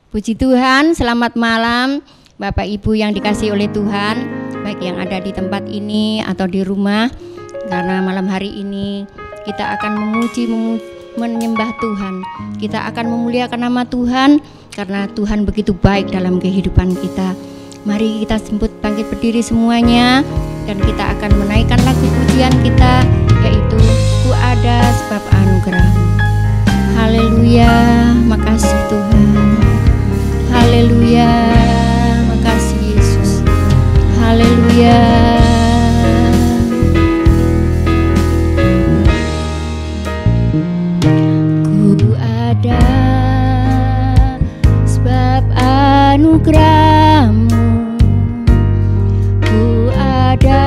Puji Tuhan, selamat malam Bapak Ibu yang dikasihi oleh Tuhan, baik yang ada di tempat ini atau di rumah. Karena malam hari ini kita akan memuji, menyembah Tuhan. Kita akan memuliakan nama Tuhan karena Tuhan begitu baik dalam kehidupan kita. Mari kita bangkit berdiri semuanya dan kita akan menaikkan lagu pujian kita, yaitu Ku Ada Sebab Anugerah-Mu. Haleluya, makasih Tuhan. Haleluya, makasih Yesus. Haleluya. Ku ada sebab anugerah-Mu. Ku ada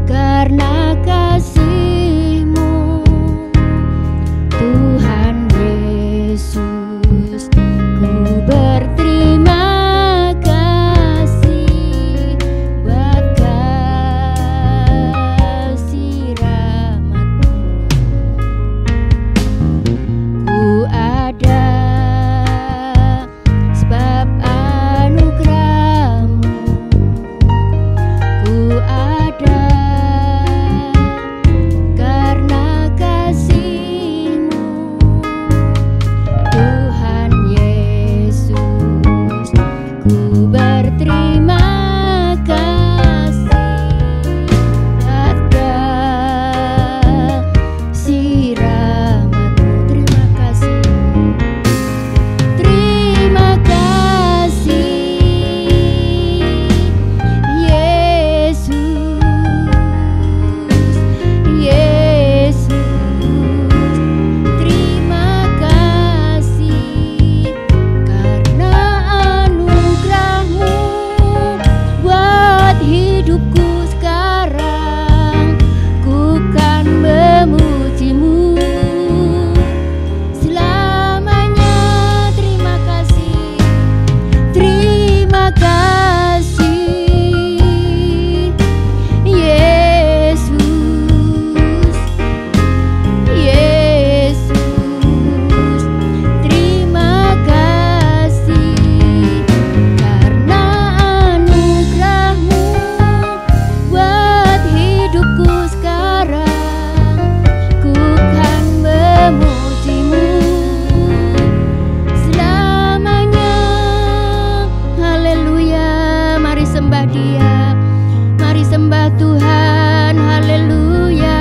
karena kasih-Mu, Tuhan Yesus. Ku berterima kasih buat kasih rahmat-Mu. Ku ada sebab anugerah-Mu. Ku ada karena kasih-Mu, Tuhan Yesus. Ku berterima kasih buat kasih rahmat-Mu. Terima kasih. Terima kasih Yesus. Yesus. Terima kasih karena anugerah-Mu buat hidupku sekarang. Ku kan memuji-Mu selamanya. Terima kasih. Terima kasih Yesus. Yesus. Terima kasih karena anugerah-Mu buat hidupku sekarang. Ku kan memuji-Mu selamanya. Haleluya. Mari sembah Dia, mari sembah Tuhan. Haleluya.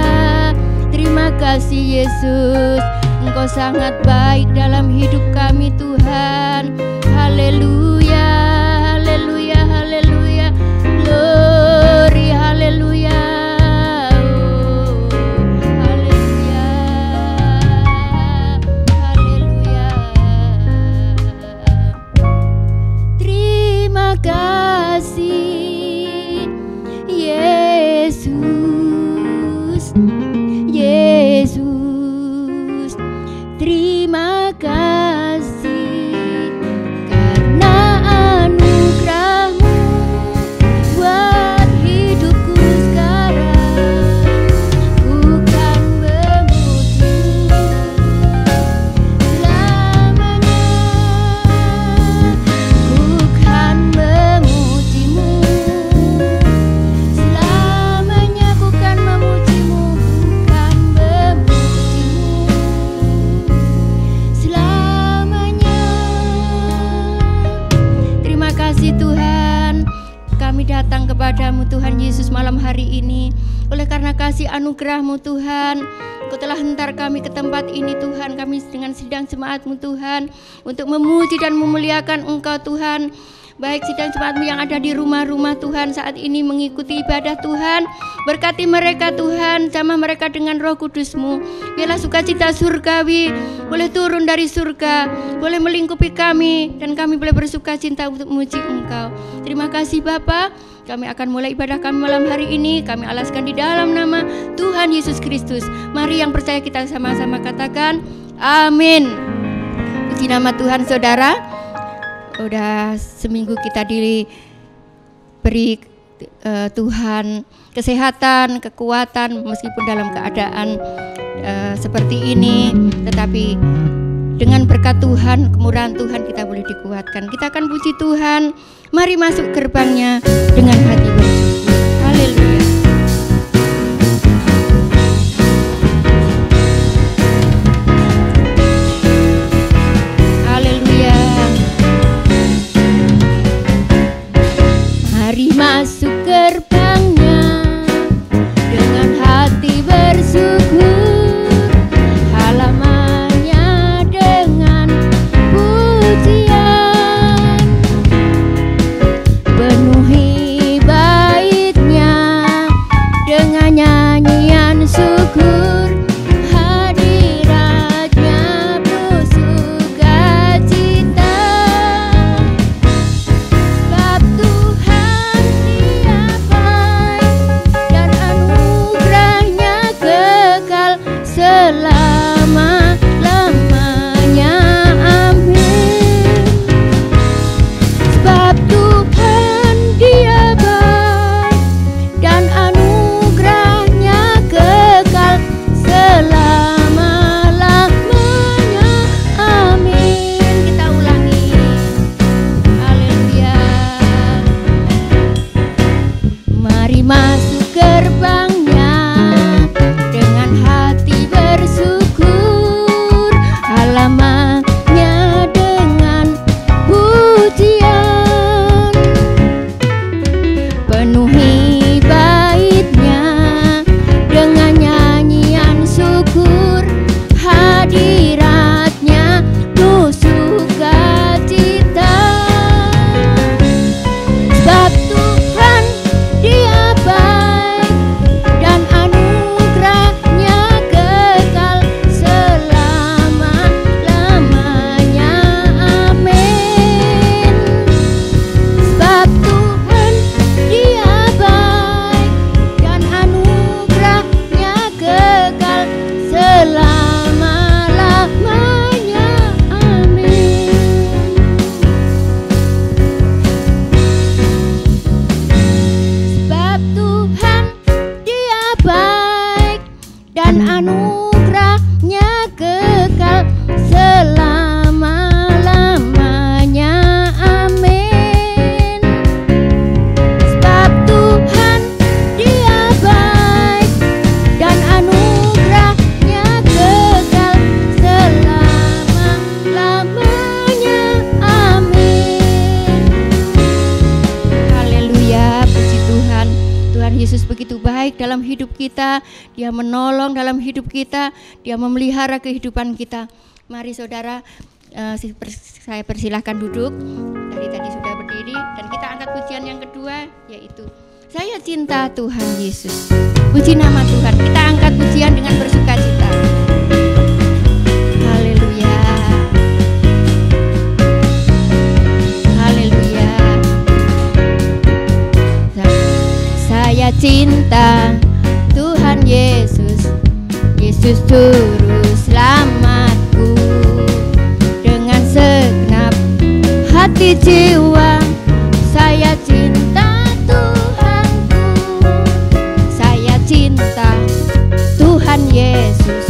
Terima kasih Yesus, Engkau sangat baik dalam hidup kami Tuhan. Haleluya. Haleluya. Haleluya. Glory. Haleluya. Oh, haleluya. Haleluya. Terima kasih Yesus. Yesus. Terima kasih karena anugerah-Mu buat hidupku sekarang. Ku kan memuji-Mu selamanya. Ku kan memuji-Mu selamanya. Ku kan memuji-Mu, ku kan memuji-Mu selamanya. Terima kasih Tuhan, kami datang kepadamu Tuhan Yesus malam hari ini. Oleh karena kasih anugerah-Mu Tuhan, Kau telah hentar kami ke tempat ini Tuhan. Kami dengan sidang jemaat-Mu Tuhan, untuk memuji dan memuliakan Engkau Tuhan. Baik sidang jemaat-Mu yang ada di rumah-rumah Tuhan saat ini mengikuti ibadah Tuhan. Berkati mereka Tuhan, jamah mereka dengan Roh Kudus-Mu. Biarlah sukacita surgawi boleh turun dari surga, boleh melingkupi kami, dan kami boleh bersukacita untuk memuji Engkau. Terima kasih Bapa. Kami akan mulai ibadah kami malam hari ini. Kami alaskan di dalam nama Tuhan Yesus Kristus. Mari yang percaya kita sama-sama katakan amin. Puji nama Tuhan saudara. Udah seminggu kita diberi Tuhan kesehatan, kekuatan meskipun dalam keadaan seperti ini, tetapi Dengan berkat Tuhan, kemurahan Tuhan kita boleh dikuatkan. Kita akan puji Tuhan. Mari masuk gerbangnya dengan hati bersyukur. Haleluya. Haleluya. Mari masuk gerbangnya dengan hati bersyukur. Halamannya dengan pujian, penuhi baitnya dengan nyanyian syukur. Hadiratnya penuh sukacita, sebab Tuhan Dia baik dan anugerahnya kekal selama-lamanya. Amin. Sebab Tuhan Dia baik dan anugerahnya kekal selama-lamanya. Amin. Kita ulangi. Haleluya. Mari masuk gerbangnya dengan hati bersyukur. Halamannya dengan pujian, penuhi baitnya dengan nyanyian syukur. Hadiratnya penuh sukacita, sebab Tuhan Dia baik dan anugerahnya kekal selama-lamanya. Amin. Sebab Tuhan Dia baik dan anugerahnya kekal selama-lamanya. Amin. Sebab Tuhan Dia baik dan anugerahnya kekal selama-lamanya. Amin. Sebab Tuhan Dia baik dan anugerahnya kekal selama-lamanya. Amin. Haleluya, puji Tuhan. Tuhan Yesus begitu baik dalam hidup kita. Dia menolong dalam hidup kita. Dia memelihara kehidupan kita. Mari saudara, saya persilahkan duduk. Dari tadi sudah berdiri dan kita angkat pujian yang kedua, yaitu Saya Cinta Tuhan Yesus. Puji nama Tuhan. Kita angkat pujian dengan bersukacita. Haleluya. Haleluya. Saya cinta Tuhan Yesus. Yesus juru selamatku. Dengan segenap hati jiwa saya cinta Tuhanku. Saya cinta Tuhan Yesus.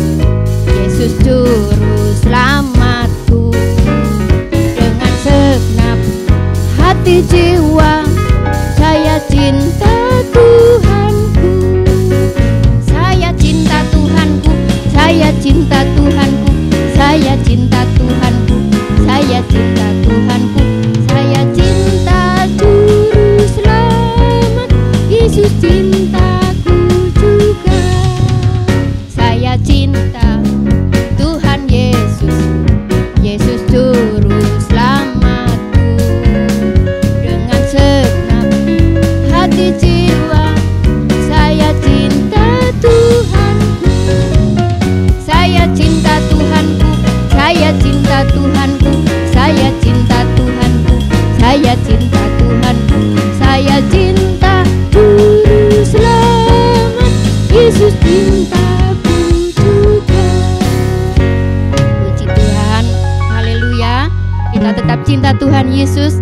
Yesus juru selamatku. Dengan segenap hati jiwa saya cinta Tuhanku. Saya cinta Tuhanku. Saya cinta Tuhanku. Saya cinta Tuhanku. Saya cinta Tuhanku. Saya cinta Juru Selamat. Yesus cintaku juga. Saya cinta Tuhan Yesus. Yesus Juru Selamatku. Dengan segenap hati jiwa saya cinta Tuhanku. Saya cinta Tuhanku. Saya cinta Tuhanku. Saya cinta Tuhanku. Saya cinta Tuhanku. Saya cinta Juru Selamat. Yesus cintaku juga. Puji Tuhan. Haleluya. Kita tetap cinta Tuhan Yesus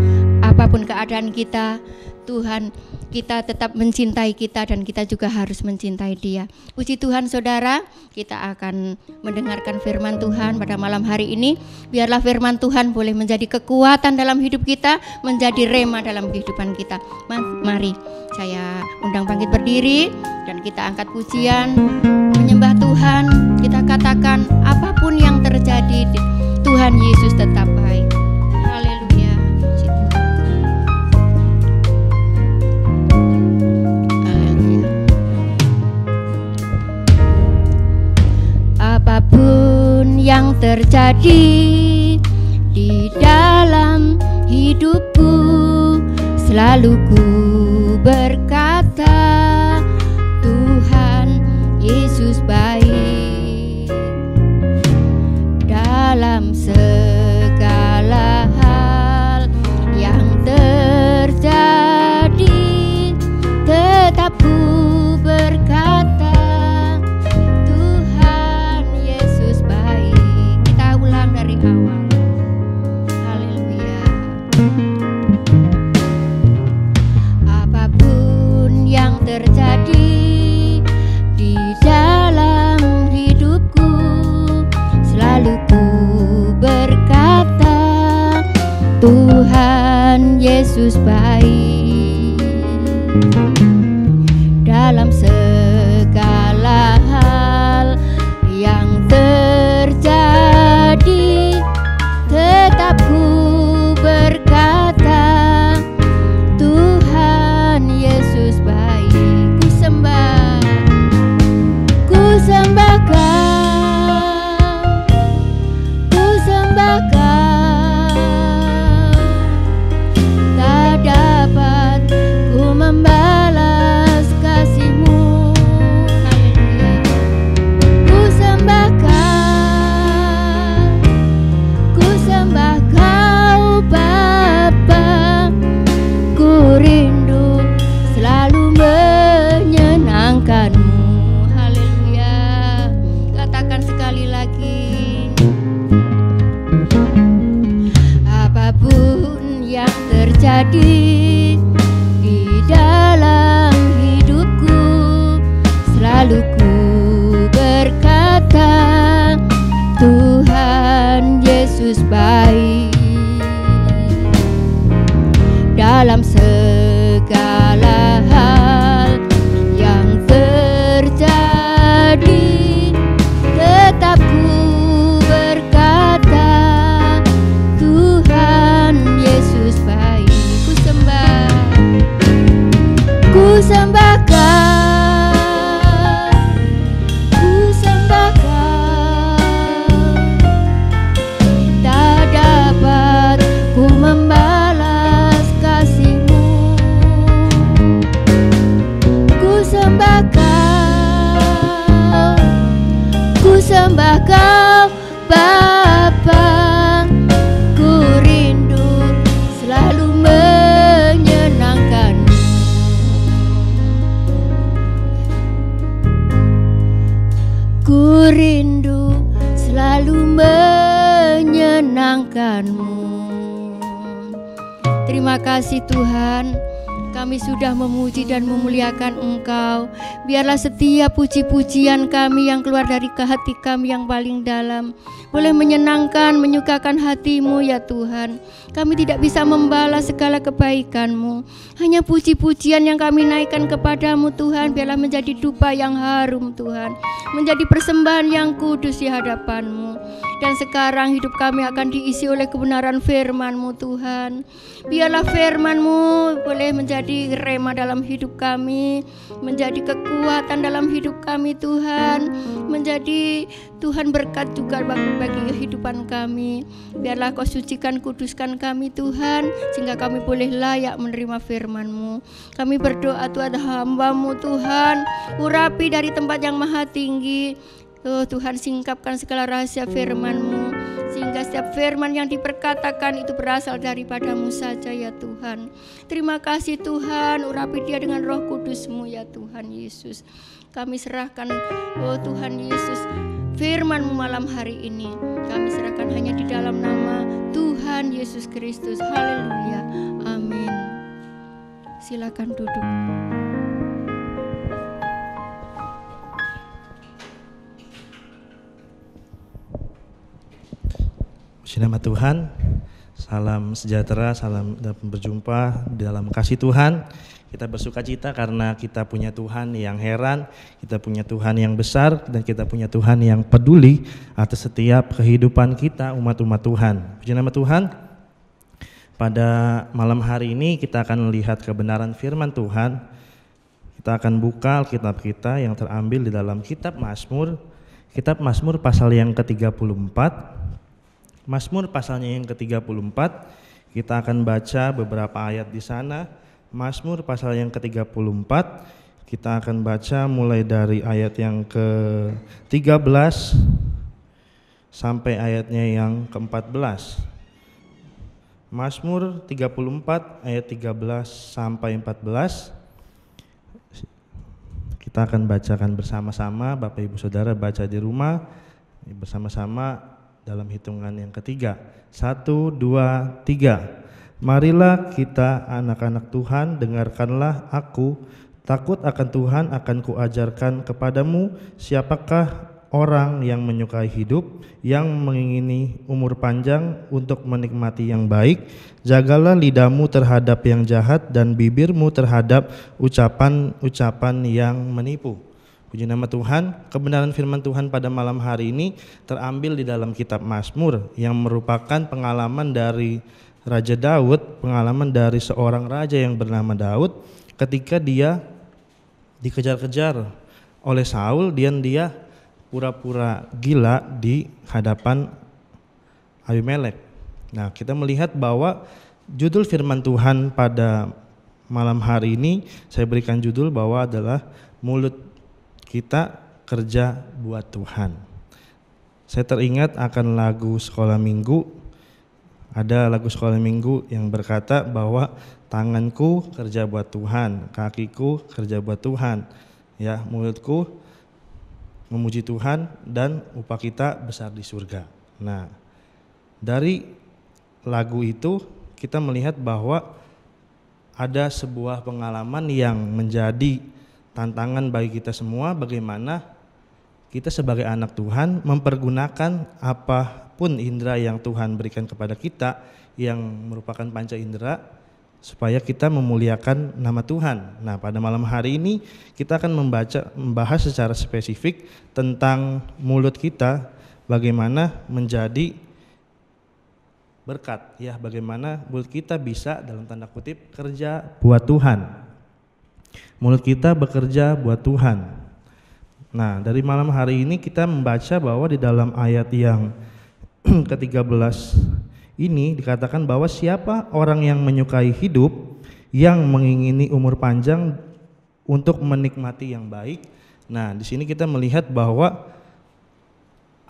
apapun keadaan kita, Tuhan kita tetap mencintai kita dan kita juga harus mencintai Dia. Puji Tuhan saudara, kita akan mendengarkan firman Tuhan pada malam hari ini. Biarlah firman Tuhan boleh menjadi kekuatan dalam hidup kita, menjadi rema dalam kehidupan kita. Mari saya undang bangkit berdiri dan kita angkat pujian, menyembah Tuhan. Kita katakan apapun yang terjadi, Tuhan Yesus tetap baik. Apapun yang terjadi di dalam hidupku, selalu ku berkata Tuhan Yesus baik. Dalam segala hal yang terjadi, tetap ku berkata awal. Haleluya. Apapun yang terjadi di dalam hidupku, selalu ku berkata Tuhan Yesus baik. Dalam segala hal yang terjadi, tetap ku berkata Tuhan Yesus baik. Ku sembah Kau, tak dapat ku membalas kasih-Mu. Ku sembah Kau Bapa, ku rindu selalu menyenangkan-Mu. Haleluya. Katakan sekali lagi. Apapun yang terjadi di dalam hidupku, selalu ku berkata Tuhan Yesus baik. Dalam segala hal yang terjadi, tetap ku berkata Tuhan Yesus baik. Ku sembah Kau, tak dapat ku membalas kasih-Mu. Ku sembah Kau Bapa, ku rindu selalu menyenangkan-Mu. Ku rindu selalu menyenangkan-Mu. Terima kasih Tuhan, kami sudah memuji dan memuliakan Engkau. Biarlah setiap puji-pujian kami yang keluar dari hati kami yang paling dalam boleh menyenangkan, menyukakan hati-Mu ya Tuhan. Kami tidak bisa membalas segala kebaikan-Mu, hanya puji-pujian yang kami naikkan kepadamu Tuhan. Biarlah menjadi dupa yang harum Tuhan, menjadi persembahan yang kudus di hadapan-Mu. Dan sekarang hidup kami akan diisi oleh kebenaran firman-Mu Tuhan. Biarlah firman-Mu boleh menjadi rema dalam hidup kami, menjadi kekuatan dalam hidup kami Tuhan, menjadi Tuhan berkat juga bagi kehidupan kami. Biarlah Kau sucikan, kuduskan kami Tuhan, sehingga kami boleh layak menerima firman-Mu. Kami berdoa Tuhan, hamba-Mu Tuhan, urapi dari tempat yang maha tinggi. Tuhan, singkapkan segala rahasia firman-Mu, sehingga setiap firman yang diperkatakan itu berasal daripada-Mu saja ya Tuhan. Terima kasih Tuhan, urapi dia dengan Roh Kudus-Mu ya Tuhan Yesus. Kami serahkan Tuhan Yesus firman-Mu malam hari ini, kami serahkan hanya di dalam nama Tuhan Yesus Kristus. Haleluya, amin. Silakan duduk. Puji nama Tuhan, salam sejahtera, salam berjumpa dalam kasih Tuhan. Kita bersuka cita karena kita punya Tuhan yang heran, kita punya Tuhan yang besar, dan kita punya Tuhan yang peduli atas setiap kehidupan kita umat-umat Tuhan. Puji nama Tuhan. Pada malam hari ini kita akan melihat kebenaran firman Tuhan. Kita akan buka Alkitab kita yang terambil di dalam kitab Mazmur. Kitab Mazmur pasal yang ke-34. Mazmur pasalnya yang ke-34, kita akan baca beberapa ayat di sana. Mazmur pasal yang ke-34, kita akan baca mulai dari ayat yang ke-13 sampai ayatnya yang ke-14. Mazmur 34 ayat 13 sampai 14. Kita akan bacakan bersama-sama, Bapak Ibu Saudara baca di rumah bersama-sama dalam hitungan yang ketiga. 1, 2, 3. Marilah kita anak-anak Tuhan, dengarkanlah aku. Takut akan Tuhan akan kuajarkan kepadamu. Siapakah orang yang menyukai hidup, yang mengingini umur panjang untuk menikmati yang baik? Jagalah lidahmu terhadap yang jahat dan bibirmu terhadap ucapan-ucapan yang menipu. Puji nama Tuhan, kebenaran firman Tuhan pada malam hari ini terambil di dalam kitab Mazmur yang merupakan pengalaman dari Raja Daud, pengalaman dari seorang raja yang bernama Daud ketika dia dikejar-kejar oleh Saul dan dia pura-pura gila di hadapan Abimelek. Nah, kita melihat bahwa judul firman Tuhan pada malam hari ini saya berikan judul bahwa adalah mulut kita kerja buat Tuhan. Saya teringat akan lagu sekolah minggu. Ada lagu sekolah minggu yang berkata bahwa tanganku kerja buat Tuhan, kakiku kerja buat Tuhan, ya, mulutku memuji Tuhan dan upah kita besar di surga. Nah, dari lagu itu kita melihat bahwa ada sebuah pengalaman yang menjadi tantangan bagi kita semua, bagaimana kita sebagai anak Tuhan mempergunakan apapun indera yang Tuhan berikan kepada kita yang merupakan panca indera supaya kita memuliakan nama Tuhan. Nah, pada malam hari ini kita akan membahas secara spesifik tentang mulut kita, bagaimana menjadi berkat, ya, bagaimana mulut kita bisa dalam tanda kutip kerja buat Tuhan. Mulut kita bekerja buat Tuhan. Nah, dari malam hari ini kita membaca bahwa di dalam ayat yang ke-13 ini dikatakan bahwa siapa orang yang menyukai hidup, yang mengingini umur panjang untuk menikmati yang baik. Nah, di sini kita melihat bahwa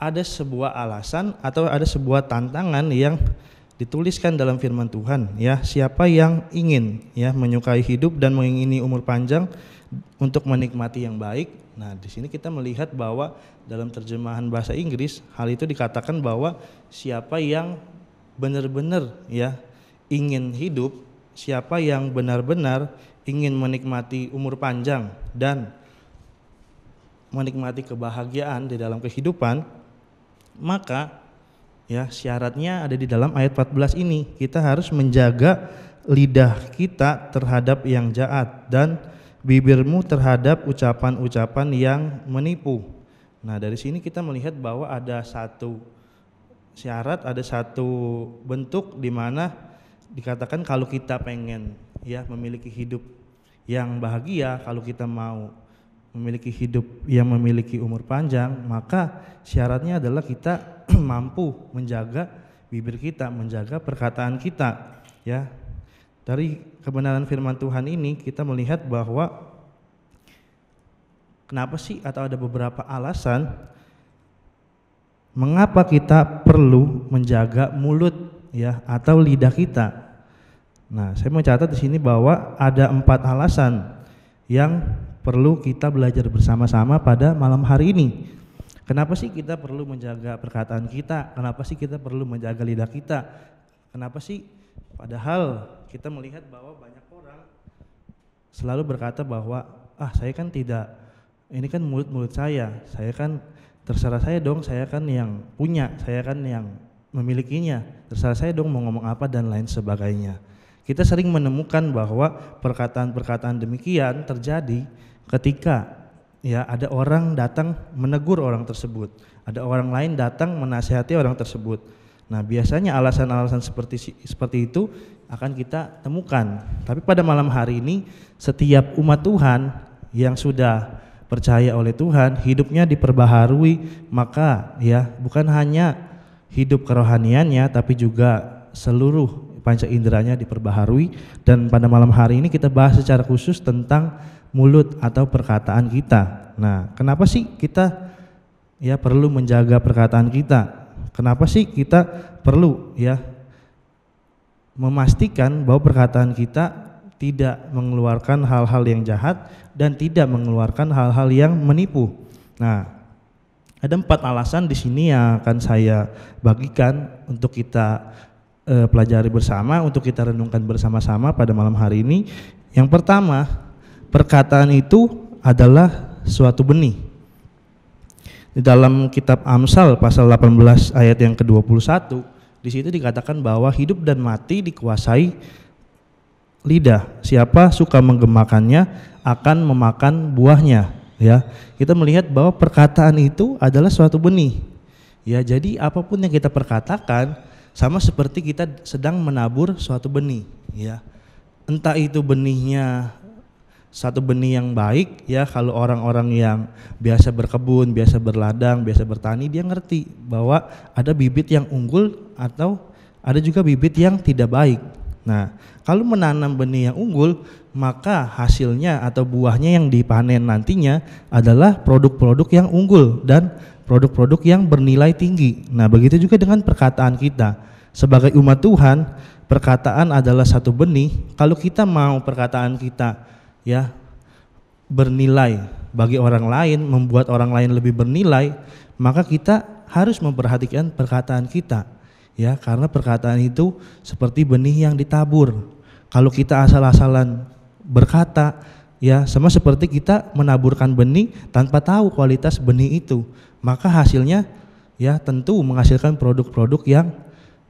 ada sebuah alasan atau ada sebuah tantangan yang dituliskan dalam firman Tuhan, ya, siapa yang ingin, ya, menyukai hidup dan mengingini umur panjang untuk menikmati yang baik. Nah, di sini kita melihat bahwa dalam terjemahan bahasa Inggris hal itu dikatakan bahwa siapa yang benar-benar, ya, ingin hidup, siapa yang benar-benar ingin menikmati umur panjang dan menikmati kebahagiaan di dalam kehidupan, maka, ya, syaratnya ada di dalam ayat 14 ini. Kita harus menjaga lidah kita terhadap yang jahat dan bibirmu terhadap ucapan-ucapan yang menipu. Nah, dari sini kita melihat bahwa ada satu syarat, ada satu bentuk di mana dikatakan kalau kita pengen, ya, memiliki hidup yang bahagia, kalau kita mau memiliki hidup yang memiliki umur panjang, maka syaratnya adalah kita mampu menjaga bibir kita, menjaga perkataan kita, ya. Dari kebenaran firman Tuhan ini kita melihat bahwa kenapa sih, atau ada beberapa alasan mengapa kita perlu menjaga mulut, ya, atau lidah kita. Nah, saya mau catat di sini bahwa ada 4 alasan yang perlu kita belajar bersama-sama pada malam hari ini. Kenapa sih kita perlu menjaga perkataan kita? Kenapa sih kita perlu menjaga lidah kita? Kenapa sih? Padahal kita melihat bahwa banyak orang selalu berkata bahwa saya kan tidak, ini kan mulut saya kan terserah saya dong, saya kan yang punya, saya kan yang memilikinya, terserah saya dong mau ngomong apa dan lain sebagainya. Kita sering menemukan bahwa perkataan-perkataan demikian terjadi ketika ada orang datang menegur orang tersebut, ada orang lain datang menasihati orang tersebut. Nah, biasanya alasan-alasan seperti itu akan kita temukan. Tapi pada malam hari ini, setiap umat Tuhan yang sudah percaya oleh Tuhan, hidupnya diperbaharui, maka bukan hanya hidup kerohaniannya, tapi juga seluruh panca inderanya diperbaharui. Dan pada malam hari ini kita bahas secara khusus tentang mulut atau perkataan kita. Nah, kenapa sih kita perlu menjaga perkataan kita? Kenapa sih kita perlu memastikan bahwa perkataan kita tidak mengeluarkan hal-hal yang jahat dan tidak mengeluarkan hal-hal yang menipu? Nah, ada 4 alasan di sini yang akan saya bagikan untuk kita pelajari bersama, untuk kita renungkan bersama-sama pada malam hari ini. Yang pertama, perkataan itu adalah suatu benih. Di dalam kitab Amsal pasal 18 ayat yang ke-21, di situ dikatakan bahwa hidup dan mati dikuasai lidah. Siapa suka menggemakannya akan memakan buahnya. Kita melihat bahwa perkataan itu adalah suatu benih. Jadi apapun yang kita perkatakan sama seperti kita sedang menabur suatu benih. Entah itu benihnya satu benih yang baik, kalau orang-orang yang biasa berkebun, biasa berladang, biasa bertani, dia ngerti bahwa ada bibit yang unggul atau ada juga bibit yang tidak baik. Nah, kalau menanam benih yang unggul, maka hasilnya atau buahnya yang dipanen nantinya adalah produk-produk yang unggul dan produk-produk yang bernilai tinggi. Nah, begitu juga dengan perkataan kita. Sebagai umat Tuhan, perkataan adalah satu benih. Kalau kita mau perkataan kita bernilai bagi orang lain, membuat orang lain lebih bernilai, maka kita harus memperhatikan perkataan kita. Karena perkataan itu seperti benih yang ditabur. Kalau kita asal-asalan berkata, sama seperti kita menaburkan benih tanpa tahu kualitas benih itu, maka hasilnya tentu menghasilkan produk-produk yang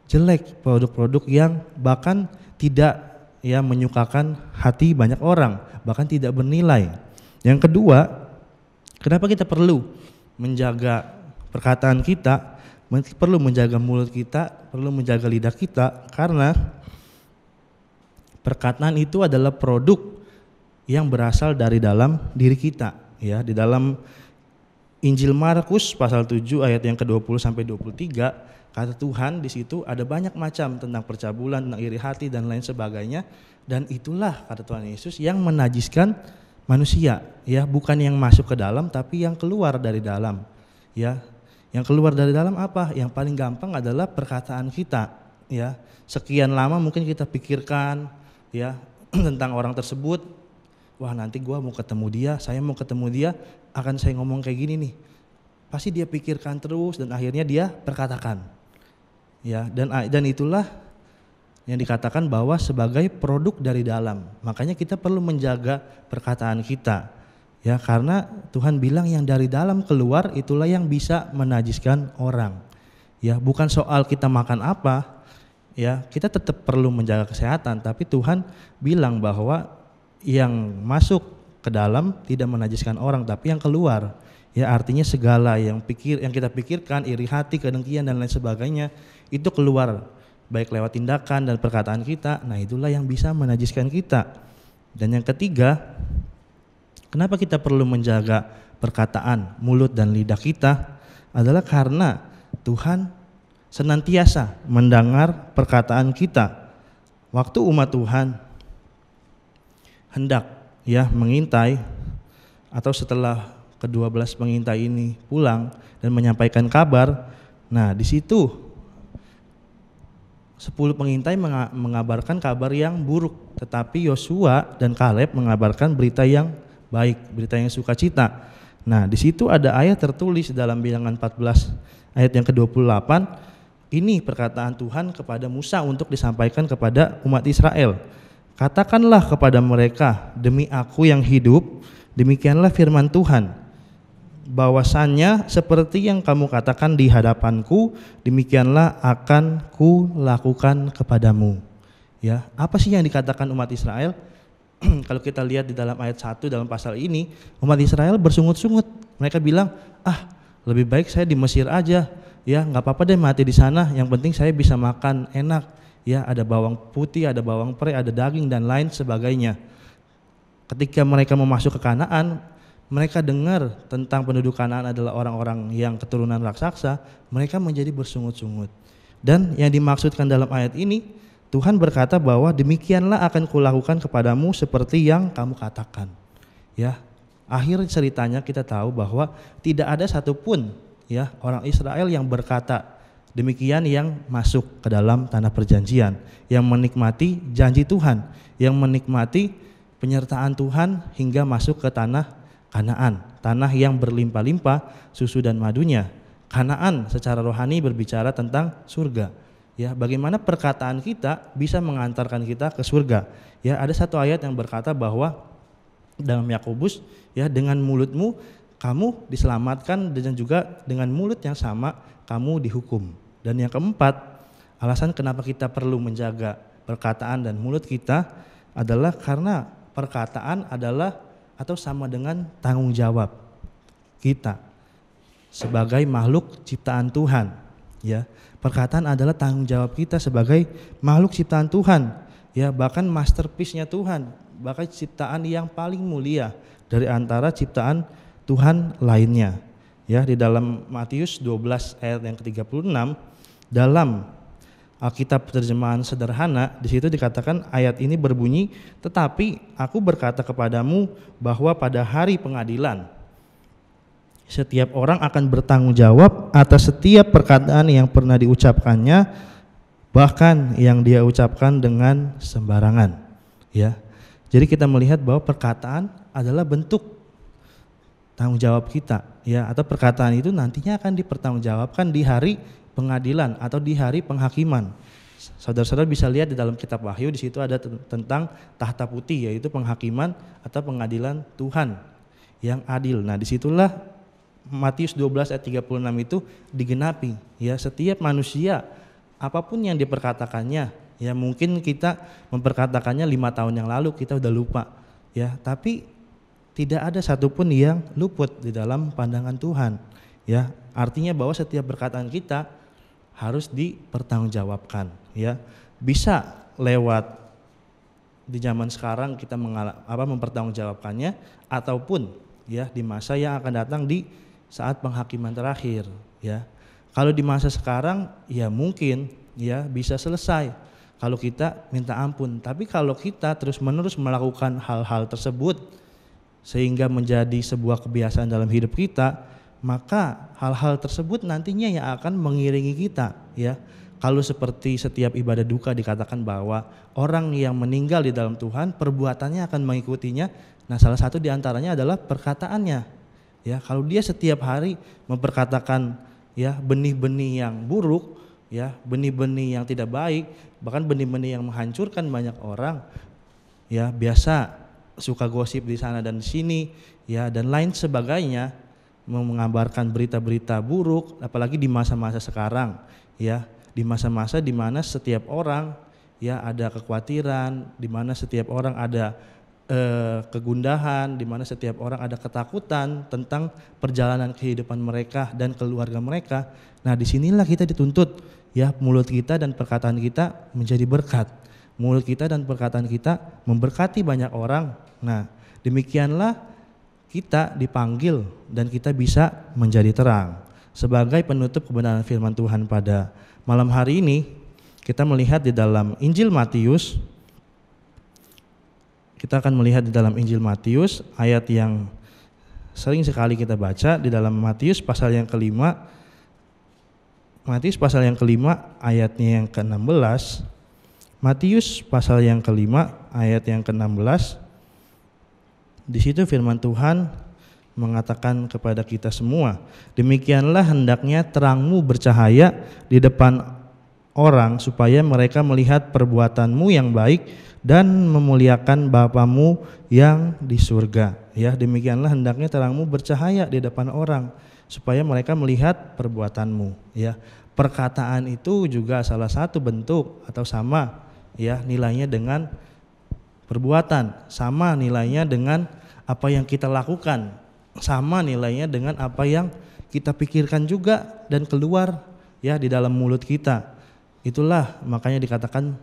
jelek, produk-produk yang bahkan tidak menyukakan hati banyak orang, bahkan tidak bernilai. Yang kedua, kenapa kita perlu menjaga perkataan kita, perlu menjaga mulut kita, perlu menjaga lidah kita? Karena perkataan itu adalah produk yang berasal dari dalam diri kita. Di dalam Injil Markus pasal 7 ayat yang ke-20 sampai 23, kata Tuhan di situ ada banyak macam tentang percabulan, tentang iri hati dan lain sebagainya. Dan itulah kata Tuhan Yesus yang menajiskan manusia, bukan yang masuk ke dalam tapi yang keluar dari dalam. Yang keluar dari dalam apa? Yang paling gampang adalah perkataan kita. Sekian lama mungkin kita pikirkan tentang orang tersebut. Wah, nanti gua mau ketemu dia, saya mau ketemu dia, akan saya ngomong kayak gini nih. Pasti dia pikirkan terus dan akhirnya dia perkatakan. Dan itulah yang dikatakan bahwa sebagai produk dari dalam. Makanya kita perlu menjaga perkataan kita. Karena Tuhan bilang yang dari dalam keluar itulah yang bisa menajiskan orang. Bukan soal kita makan apa, kita tetap perlu menjaga kesehatan, tapi Tuhan bilang bahwa yang masuk ke dalam tidak menajiskan orang, tapi yang keluar. Artinya segala yang kita pikirkan, iri hati, kedengkian dan lain sebagainya, itu keluar baik lewat tindakan dan perkataan kita. Nah, itulah yang bisa menajiskan kita. Dan yang ketiga, kenapa kita perlu menjaga perkataan, mulut dan lidah kita adalah karena Tuhan senantiasa mendengar perkataan kita. Waktu umat Tuhan hendak mengintai, atau setelah ke-12 pengintai ini pulang dan menyampaikan kabar, nah di situ 10 pengintai mengabarkan kabar yang buruk, tetapi Yosua dan Kaleb mengabarkan berita yang baik, berita yang sukacita. Nah, di situ ada ayat tertulis dalam Bilangan 14 ayat yang ke-28. Ini perkataan Tuhan kepada Musa untuk disampaikan kepada umat Israel. Katakanlah kepada mereka, demi Aku yang hidup, demikianlah firman Tuhan, bahwasannya seperti yang kamu katakan di hadapanku, demikianlah akan ku lakukan kepadamu. Ya, apa sih yang dikatakan umat Israel? Kalau kita lihat di dalam ayat 1 dalam pasal ini, umat Israel bersungut-sungut. Mereka bilang, lebih baik saya di Mesir aja, ya nggak apa-apa deh mati di sana, yang penting saya bisa makan enak. Ya, ada bawang putih, ada bawang pre, ada daging dan lain sebagainya. Ketika mereka mau masuk ke Kanaan, mereka dengar tentang penduduk Kanaan adalah orang-orang yang keturunan raksasa, mereka menjadi bersungut-sungut. Dan yang dimaksudkan dalam ayat ini, Tuhan berkata bahwa demikianlah akan kulakukan kepadamu seperti yang kamu katakan. Ya, akhir ceritanya kita tahu bahwa tidak ada satupun ya orang Israel yang berkata demikian yang masuk ke dalam tanah perjanjian, yang menikmati janji Tuhan, yang menikmati penyertaan Tuhan hingga masuk ke tanah Kanaan, tanah yang berlimpah-limpah susu dan madunya. Kanaan secara rohani berbicara tentang surga. Ya, bagaimana perkataan kita bisa mengantarkan kita ke surga. Ya, ada satu ayat yang berkata bahwa dalam Yakobus, ya, dengan mulutmu kamu diselamatkan dan juga dengan mulut yang sama kamu dihukum. Dan yang keempat, alasan kenapa kita perlu menjaga perkataan dan mulut kita adalah karena perkataan adalah atau sama dengan tanggung jawab kita sebagai makhluk ciptaan Tuhan. Ya, perkataan adalah tanggung jawab kita sebagai makhluk ciptaan Tuhan. Ya, bahkan masterpiece-nya Tuhan, bahkan ciptaan yang paling mulia dari antara ciptaan Tuhan lainnya. Ya, di dalam Matius 12 ayat yang ke-36 dalam Alkitab terjemahan sederhana, di situ dikatakan ayat ini berbunyi, tetapi aku berkata kepadamu bahwa pada hari pengadilan setiap orang akan bertanggung jawab atas setiap perkataan yang pernah diucapkannya, bahkan yang dia ucapkan dengan sembarangan. Ya, jadi kita melihat bahwa perkataan adalah bentuk tanggung jawab kita, ya, atau perkataan itu nantinya akan dipertanggungjawabkan di hari pengadilan atau di hari penghakiman. Saudara-saudara bisa lihat di dalam kitab Wahyu, di situ ada tentang tahta putih, yaitu penghakiman atau pengadilan Tuhan yang adil. Nah, disitulah Matius 12 ayat 36 itu digenapi. Ya, setiap manusia apapun yang diperkatakannya, ya mungkin kita memperkatakannya 5 tahun yang lalu kita udah lupa, ya, tapi tidak ada satupun yang luput di dalam pandangan Tuhan. Ya, artinya bahwa setiap perkataan kita harus dipertanggungjawabkan. Ya, bisa lewat di zaman sekarang kita mempertanggungjawabkannya, ataupun ya di masa yang akan datang di saat penghakiman terakhir. Ya, kalau di masa sekarang ya mungkin ya bisa selesai kalau kita minta ampun. Tapi kalau kita terus-menerus melakukan hal-hal tersebut sehingga menjadi sebuah kebiasaan dalam hidup kita, maka hal-hal tersebut nantinya yang akan mengiringi kita. Ya, kalau seperti setiap ibadah duka dikatakan bahwa orang yang meninggal di dalam Tuhan perbuatannya akan mengikutinya. Nah, salah satu diantaranya adalah perkataannya. Ya, kalau dia setiap hari memperkatakan ya benih-benih yang buruk, ya benih-benih yang tidak baik, bahkan benih-benih yang menghancurkan banyak orang, ya biasa suka gosip di sana dan di sini, ya dan lain sebagainya, mengabarkan berita-berita buruk, apalagi di masa-masa sekarang, ya di masa-masa di mana setiap orang ya ada kekhawatiran, di mana setiap orang ada kegundahan, di mana setiap orang ada ketakutan tentang perjalanan kehidupan mereka dan keluarga mereka. Nah, disinilah kita dituntut ya mulut kita dan perkataan kita menjadi berkat. Mulut kita dan perkataan kita memberkati banyak orang. Nah, demikianlah kita dipanggil dan kita bisa menjadi terang. Sebagai penutup kebenaran firman Tuhan pada malam hari ini, kita melihat di dalam Injil Matius. Kita akan melihat di dalam Injil Matius ayat yang sering sekali kita baca di dalam Matius pasal yang kelima. Matius pasal yang kelima ayatnya yang ke-16. Matius pasal yang kelima ayat yang ke-16. Di situ firman Tuhan mengatakan kepada kita semua, demikianlah hendaknya terangmu bercahaya di depan orang supaya mereka melihat perbuatanmu yang baik dan memuliakan Bapamu yang di surga. Ya, demikianlah hendaknya terangmu bercahaya di depan orang supaya mereka melihat perbuatanmu. Ya, perkataan itu juga salah satu bentuk atau sama ya nilainya dengan perbuatan, sama nilainya dengan apa yang kita lakukan, sama nilainya dengan apa yang kita pikirkan juga dan keluar ya di dalam mulut kita. Itulah makanya dikatakan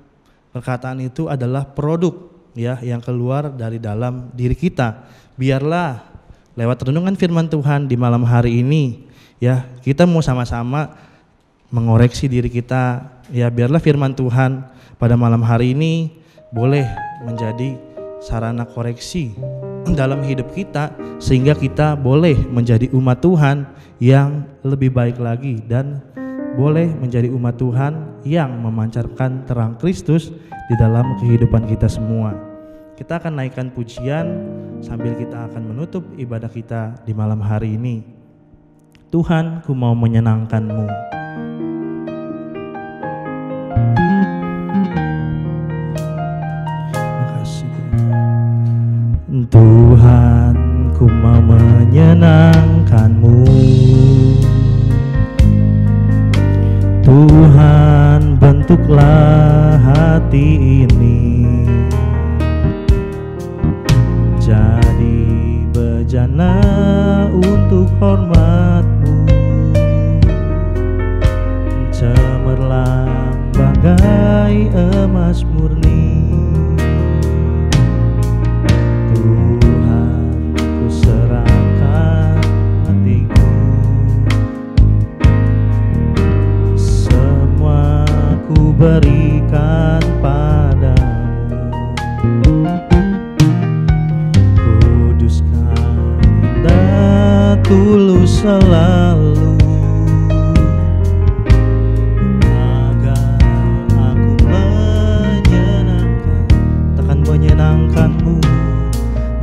perkataan itu adalah produk ya yang keluar dari dalam diri kita. Biarlah lewat renungan firman Tuhan di malam hari ini ya kita mau sama-sama mengoreksi diri kita ya, biarlah firman Tuhan pada malam hari ini boleh menjadi sarana koreksi dalam hidup kita sehingga kita boleh menjadi umat Tuhan yang lebih baik lagi dan boleh menjadi umat Tuhan yang memancarkan terang Kristus di dalam kehidupan kita semua. Kita akan naikkan pujian sambil kita akan menutup ibadah kita di malam hari ini. Tuhan, ku mau menyenangkan-Mu. Makasih Tuhan, ku mau menyenangkan-Mu. Tuhan, bentuklah hati ini jadi bejana untuk hormat-Mu, cemerlang bagai emas murni. Tuhan, ku serahkan hatiku, semua ku berikan padamu. Kuduskan dan tulus selalu, agar aku menyenangkan, takkan menyenangkan-Mu,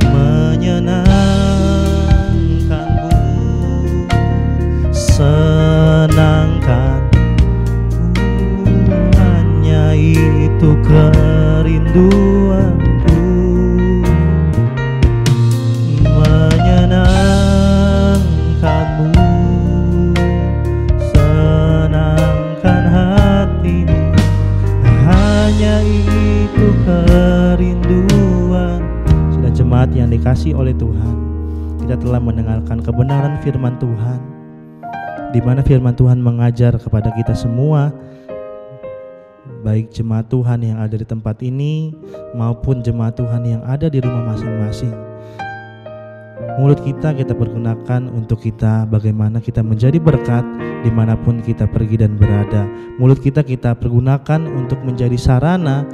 menyenangkan-Mu, senangkan. Hanya itu kerinduanku, menyenangkan-Mu, senangkan hatimu. Hanya itu kerinduan. Sudah jemaat yang dikasihi oleh Tuhan, kita telah mendengarkan kebenaran firman Tuhan, di mana firman Tuhan mengajar kepada kita semua, baik jemaat Tuhan yang ada di tempat ini maupun jemaat Tuhan yang ada di rumah masing-masing. Mulut kita pergunakan untuk kita bagaimana kita menjadi berkat dimanapun kita pergi dan berada. Mulut kita pergunakan untuk menjadi sarana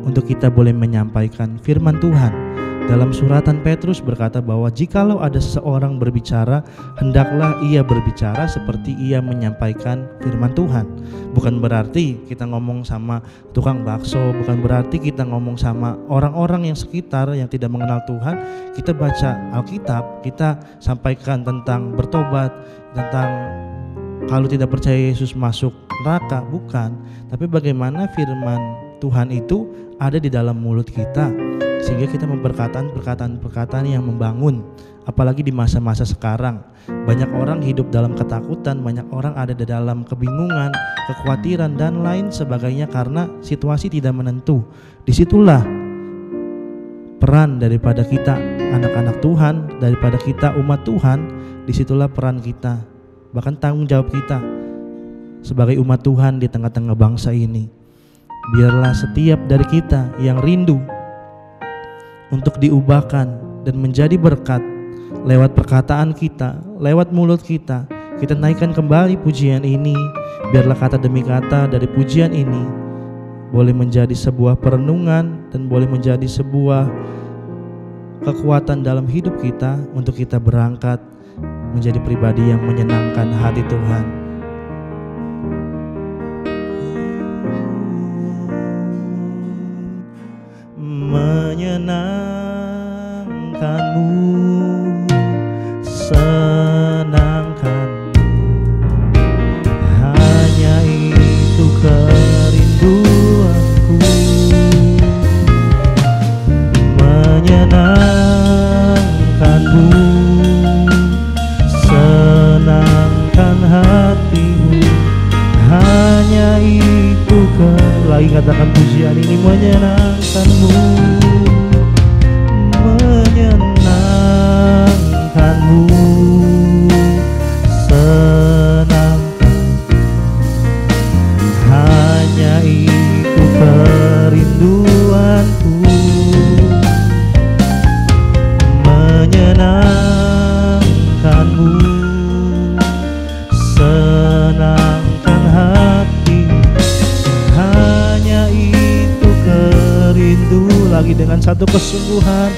untuk kita boleh menyampaikan firman Tuhan. Dalam suratan Petrus berkata bahwa jikalau ada seseorang berbicara, hendaklah ia berbicara seperti ia menyampaikan firman Tuhan. Bukan berarti kita ngomong sama tukang bakso, bukan berarti kita ngomong sama orang-orang yang sekitar yang tidak mengenal Tuhan. Kita baca Alkitab, kita sampaikan tentang bertobat, tentang kalau tidak percaya Yesus masuk neraka, bukan. Tapi bagaimana firman Tuhan itu ada di dalam mulut kita, sehingga kita memperkataan yang membangun. Apalagi di masa-masa sekarang, banyak orang hidup dalam ketakutan, banyak orang ada di dalam kebingungan, kekhawatiran dan lain sebagainya karena situasi tidak menentu. Disitulah peran daripada kita anak-anak Tuhan, daripada kita umat Tuhan, disitulah peran kita, bahkan tanggung jawab kita sebagai umat Tuhan di tengah-tengah bangsa ini. Biarlah setiap dari kita yang rindu untuk diubahkan dan menjadi berkat lewat perkataan kita, lewat mulut kita naikkan kembali pujian ini. Biarlah kata demi kata dari pujian ini boleh menjadi sebuah perenungan dan boleh menjadi sebuah kekuatan dalam hidup kita untuk kita berangkat menjadi pribadi yang menyenangkan hati Tuhan. Menyenangkan-Mu, senangkan-Mu, hanya itu Lagi katakan pujian ini menyenangkan-Mu, menyenangkan-Mu, senangkan. Hanya itu kerinduanku, menyenangkan-Mu, senangkan hati. Hanya itu kerindu. Lagi dengan satu kesungguhan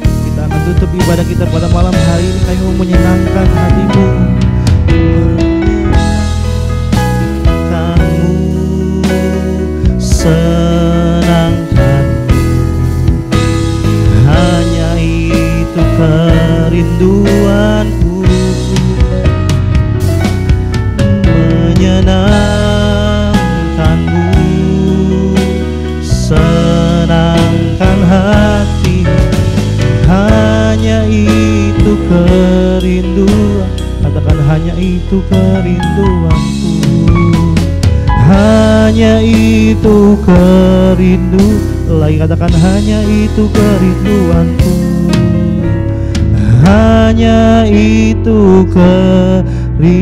kita akan tutup ibadah kita pada malam hari ini. Kami mau menyenangkan hati-Mu, menyenangkan-Mu, senangkan. Hanya itu kerinduanku, menyenangkan-Mu, senangkan hati. Hanya itu kerinduan. Katakan hanya itu kerinduanku, hanya itu kerindu. Lagi katakan hanya itu kerinduanku, hanya itu kerinduanku.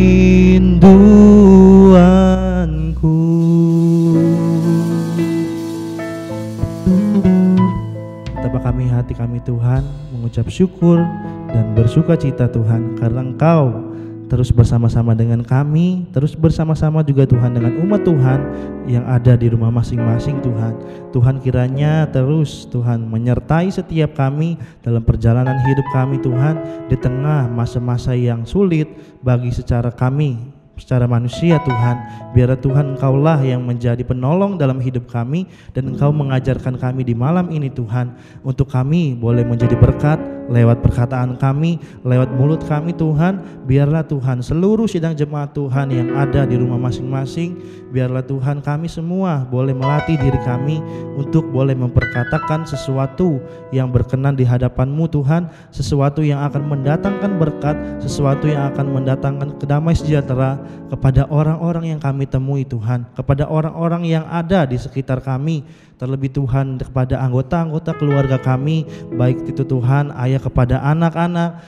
Betapa kami hati kami Tuhan mengucap syukur dan bersuka cita Tuhan, karena Engkau terus bersama-sama dengan kami, terus bersama-sama juga Tuhan dengan umat Tuhan yang ada di rumah masing-masing Tuhan. Tuhan kiranya terus Tuhan menyertai setiap kami dalam perjalanan hidup kami Tuhan, di tengah masa-masa yang sulit bagi secara kami, secara manusia Tuhan. Biar Tuhan Engkaulah yang menjadi penolong dalam hidup kami, dan Engkau mengajarkan kami di malam ini Tuhan, untuk kami boleh menjadi berkat lewat perkataan kami, lewat mulut kami Tuhan. Biarlah Tuhan seluruh sidang jemaat Tuhan yang ada di rumah masing-masing, biarlah Tuhan kami semua boleh melatih diri kami untuk boleh memperkatakan sesuatu yang berkenan di hadapan-Mu Tuhan, sesuatu yang akan mendatangkan berkat, sesuatu yang akan mendatangkan kedamaian sejahtera kepada orang-orang yang kami temui Tuhan, kepada orang-orang yang ada di sekitar kami. Terlebih Tuhan kepada anggota-anggota keluarga kami, baik itu Tuhan ayah kepada anak-anak,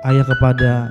ayah kepada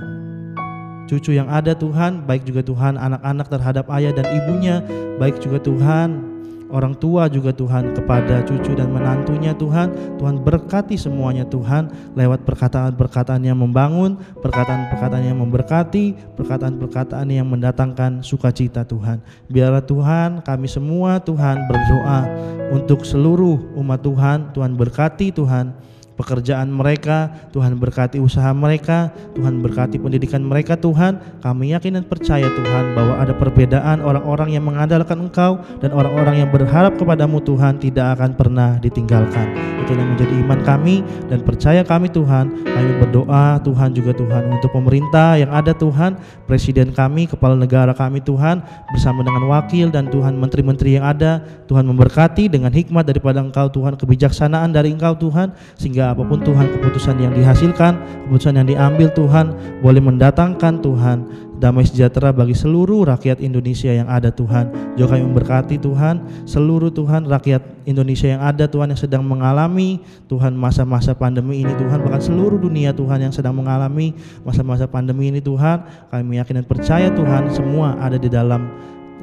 cucu yang ada Tuhan, baik juga Tuhan anak-anak terhadap ayah dan ibunya, baik juga Tuhan orang tua juga Tuhan kepada cucu dan menantunya Tuhan. Tuhan berkati semuanya Tuhan lewat perkataan-perkataan yang membangun, perkataan-perkataan yang memberkati, perkataan-perkataan yang mendatangkan sukacita Tuhan. Biarlah Tuhan kami semua Tuhan berdoa untuk seluruh umat Tuhan. Tuhan berkati Tuhan pekerjaan mereka, Tuhan berkati usaha mereka, Tuhan berkati pendidikan mereka Tuhan. Kami yakin dan percaya Tuhan bahwa ada perbedaan orang-orang yang mengandalkan Engkau dan orang-orang yang berharap kepadamu Tuhan tidak akan pernah ditinggalkan. Itulah yang menjadi iman kami dan percaya kami Tuhan. Kami berdoa Tuhan juga Tuhan untuk pemerintah yang ada Tuhan, presiden kami, kepala negara kami Tuhan, bersama dengan wakil dan Tuhan menteri-menteri yang ada. Tuhan memberkati dengan hikmat daripada Engkau Tuhan, kebijaksanaan dari Engkau Tuhan, sehingga apapun Tuhan keputusan yang dihasilkan, keputusan yang diambil Tuhan, boleh mendatangkan Tuhan damai sejahtera bagi seluruh rakyat Indonesia yang ada Tuhan. Juga kami memberkati Tuhan seluruh Tuhan rakyat Indonesia yang ada Tuhan, yang sedang mengalami Tuhan masa-masa pandemi ini Tuhan, bahkan seluruh dunia Tuhan yang sedang mengalami masa-masa pandemi ini Tuhan. Kami yakin dan percaya Tuhan semua ada di dalam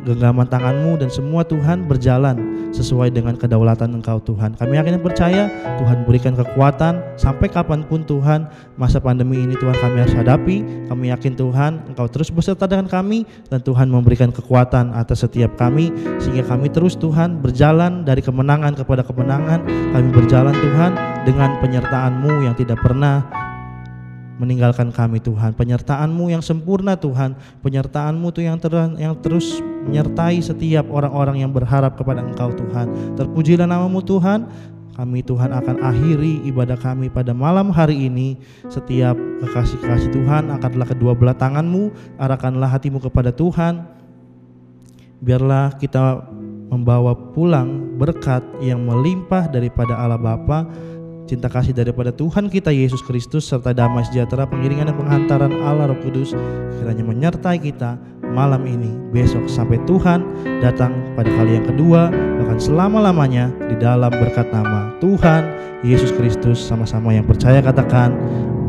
genggaman tangan-Mu dan semua Tuhan berjalan sesuai dengan kedaulatan Engkau Tuhan. Kami yakin dan percaya Tuhan berikan kekuatan sampai kapanpun Tuhan masa pandemi ini Tuhan kami harus hadapi. Kami yakin Tuhan Engkau terus beserta dengan kami dan Tuhan memberikan kekuatan atas setiap kami, sehingga kami terus Tuhan berjalan dari kemenangan kepada kemenangan. Kami berjalan Tuhan dengan penyertaan-Mu yang tidak pernah meninggalkan kami Tuhan, penyertaan-Mu yang sempurna Tuhan, penyertaan-Mu tuh yang terus menyertai setiap orang-orang yang berharap kepada Engkau Tuhan. Terpujilah nama-Mu Tuhan. Kami Tuhan akan akhiri ibadah kami pada malam hari ini. Setiap kekasih-kekasih Tuhan angkatlah kedua belah tangan-Mu, arahkanlah hati-Mu kepada Tuhan. Biarlah kita membawa pulang berkat yang melimpah daripada Allah Bapa, cinta kasih daripada Tuhan kita Yesus Kristus, serta damai sejahtera, pengiringan dan penghantaran Allah Roh Kudus kiranya menyertai kita, malam ini, besok, sampai Tuhan datang pada kali yang kedua, bahkan selama-lamanya di dalam berkat nama Tuhan Yesus Kristus. Sama-sama yang percaya katakan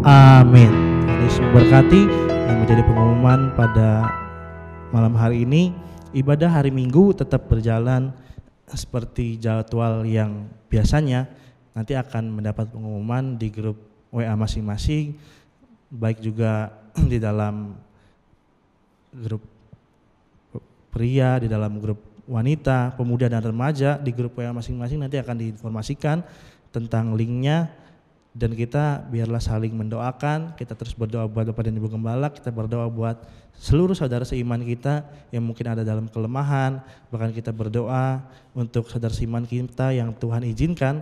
amin. Tuhan Yesus memberkati. Yang menjadi pengumuman pada malam hari ini, ibadah hari Minggu tetap berjalan seperti jadwal yang biasanya. Nanti akan mendapat pengumuman di grup WA masing-masing, baik juga di dalam grup pria, di dalam grup wanita, pemuda dan remaja. Di grup WA masing-masing nanti akan diinformasikan tentang linknya. Dan kita biarlah saling mendoakan, kita terus berdoa buat Bapak dan Ibu Gembala, kita berdoa buat seluruh saudara seiman kita yang mungkin ada dalam kelemahan, bahkan kita berdoa untuk saudara seiman kita yang Tuhan izinkan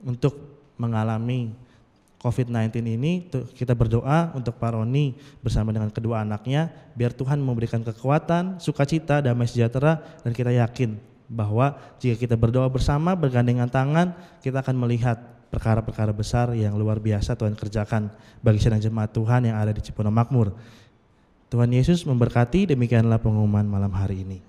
untuk mengalami COVID-19 ini. Kita berdoa untuk Pak Roni bersama dengan kedua anaknya, biar Tuhan memberikan kekuatan, sukacita, damai sejahtera, dan kita yakin bahwa jika kita berdoa bersama, bergandengan tangan, kita akan melihat perkara-perkara besar yang luar biasa Tuhan kerjakan bagi sedang jemaat Tuhan yang ada di Cipondo Makmur. Tuhan Yesus memberkati. Demikianlah pengumuman malam hari ini.